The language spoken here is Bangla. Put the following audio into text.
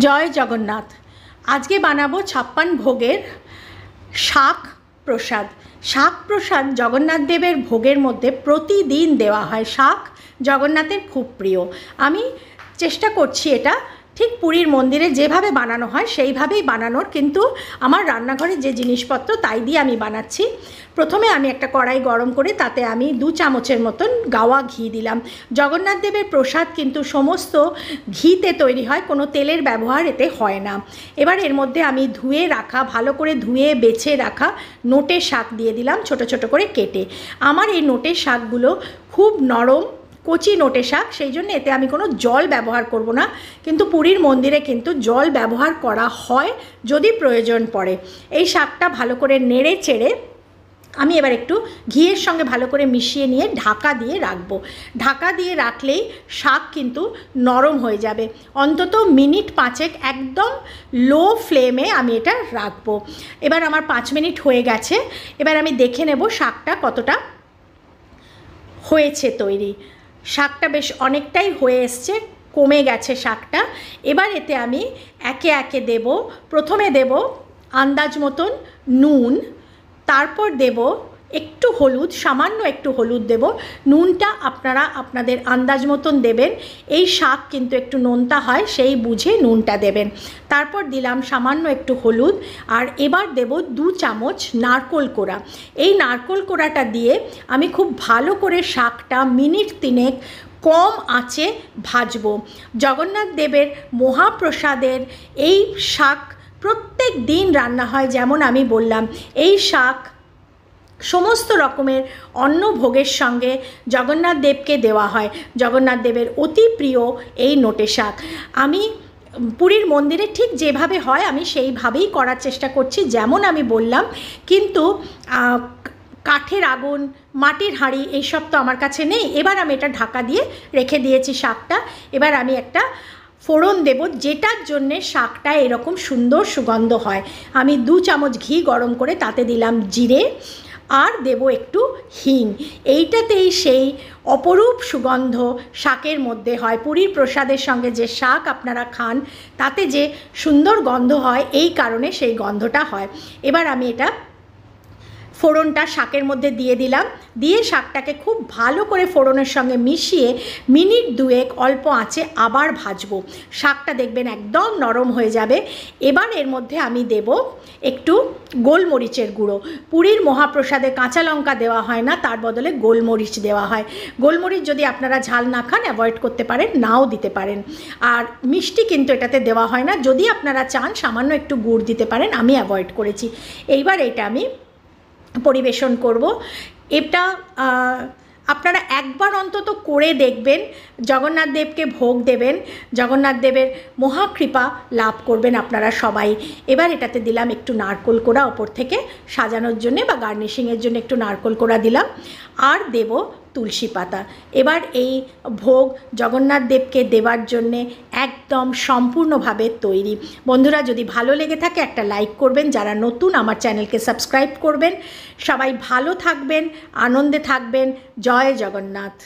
জয় জগন্নাথ। আজকে বানাবো 56 ভোগের শাক প্রসাদ। শাক প্রসাদ জগন্নাথ দেবের ভোগের মধ্যে প্রতিদিন দেওয়া হয়। শাক জগন্নাথের খুব প্রিয়। আমি চেষ্টা করছি এটা ঠিক পুরীর মন্দিরে যেভাবে বানানো হয় সেইভাবেই বানানোর, কিন্তু আমার রান্নাঘরে যে জিনিসপত্র তাই দিয়ে আমি বানাচ্ছি। প্রথমে আমি একটা কড়াই গরম করে তাতে আমি 2 চামচের মতন গাওয়া ঘি দিলাম। জগন্নাথ দেবের প্রসাদ কিন্তু সমস্ত ঘিতে তৈরি হয়, কোনো তেলের ব্যবহার এতে হয় না। এবার এর মধ্যে আমি ধুয়ে রাখা, ভালো করে ধুয়ে বেছে রাখা নোটে শাক দিয়ে দিলাম, ছোট ছোট করে কেটে। আমার এই নোটে শাকগুলো খুব নরম, কচি নোটে শাক, সেই জন্য এতে আমি কোনো জল ব্যবহার করব না, কিন্তু পুরীর মন্দিরে কিন্তু জল ব্যবহার করা হয় যদি প্রয়োজন পড়ে। এই শাকটা ভালো করে নেড়ে চেড়ে আমি এবার একটু ঘিয়ের সঙ্গে ভালো করে মিশিয়ে নিয়ে ঢাকা দিয়ে রাখবো। ঢাকা দিয়ে রাখলেই শাক কিন্তু নরম হয়ে যাবে। অন্তত মিনিট 5 একদম লো ফ্লেমে আমি এটা রাখবো। এবার আমার 5 মিনিট হয়ে গেছে। এবার আমি দেখে নেব শাকটা কতটা হয়েছে তৈরি। শাকটা বেশ অনেকটাই হয়ে এসছে, কমে গেছে শাকটা। এবার এতে আমি একে একে দেব। প্রথমে দেব আন্দাজ মতন নুন, তারপর দেব একটু হলুদ, সামান্য একটু হলুদ দেব। নুনটা আপনারা আপনাদের আন্দাজ মতন দেবেন। এই শাক কিন্তু একটু নোনতা হয়, সেই বুঝে নুনটা দেবেন। তারপর দিলাম সামান্য একটু হলুদ, আর এবার দেব 2 চামচ নারকোল কোড়া। এই নারকোল কোড়াটা দিয়ে আমি খুব ভালো করে শাকটা মিনিট 3 কম আঁচে ভাজবো। জগন্নাথ দেবের মহাপ্রসাদের এই শাক প্রত্যেক দিন রান্না হয়। যেমন আমি বললাম, এই শাক সমস্ত রকমের অন্ন ভোগের সঙ্গে জগন্নাথ দেবকে দেওয়া হয়। জগন্নাথ দেবের অতি প্রিয় এই নোটে শাক। আমি পুরীর মন্দিরে ঠিক যেভাবে হয় আমি সেইভাবেই করার চেষ্টা করছি, যেমন আমি বললাম। কিন্তু কাঠের আগুন, মাটির হাঁড়ি এইসব তো আমার কাছে নেই। এবার আমি এটা ঢাকা দিয়ে রেখে দিয়েছি শাকটা। এবার আমি একটা ফোড়ন দেব, যেটার জন্যে শাকটা এরকম সুন্দর সুগন্ধ হয়। আমি 2 চামচ ঘি গরম করে তাতে দিলাম জিরে, আর দেব একটু হিং। এইটাতেই সেই অপরূপ সুগন্ধ শাকের মধ্যে হয়। পুরীর প্রসাদের সঙ্গে যে শাক আপনারা খান তাতে যে সুন্দর গন্ধ হয়, এই কারণে সেই গন্ধটা হয়। এবার আমি এটা ফোড়নটা শাকের মধ্যে দিয়ে দিলাম, দিয়ে শাকটাকে খুব ভালো করে ফোড়নের সঙ্গে মিশিয়ে মিনিট 2 অল্প আঁচে আবার ভাজবো। শাকটা দেখবেন একদম নরম হয়ে যাবে। এবার এর মধ্যে আমি দেব একটু গোলমরিচের গুঁড়ো। পুরীর মহাপ্রসাদে কাঁচা লঙ্কা দেওয়া হয় না, তার বদলে গোলমরিচ দেওয়া হয়। গোলমরিচ যদি আপনারা ঝাল না খান অ্যাভয়েড করতে পারেন, নাও দিতে পারেন। আর মিষ্টি কিন্তু এটাতে দেওয়া হয় না। যদি আপনারা চান সামান্য একটু গুড় দিতে পারেন, আমি অ্যাভয়েড করেছি। এইবার এটা আমি পরিবেশন করব। এটা আপনারা একবার অন্তত করে দেখবেন, জগন্নাথ দেবকে ভোগ দেবেন, জগন্নাথ দেবের মহাকৃপা লাভ করবেন আপনারা সবাই। এবার এটাতে দিলাম একটু নারকোল কোড়া ওপর থেকে সাজানোর জন্যে বা গার্নিশিংয়ের জন্য একটু নারকোল কোড়া দিলাম, আর দেব তুলসী পাতা। এবার এই ভোগ জগন্নাথ দেবকে দেওয়ার জন্যে একদম সম্পূর্ণভাবে তৈরি। বন্ধুরা, যদি ভালো লেগে থাকে একটা লাইক করবেন, যারা নতুন আমার চ্যানেলকে সাবস্ক্রাইব করবেন। সবাই ভালো থাকবেন, আনন্দে থাকবেন। জয় জগন্নাথ।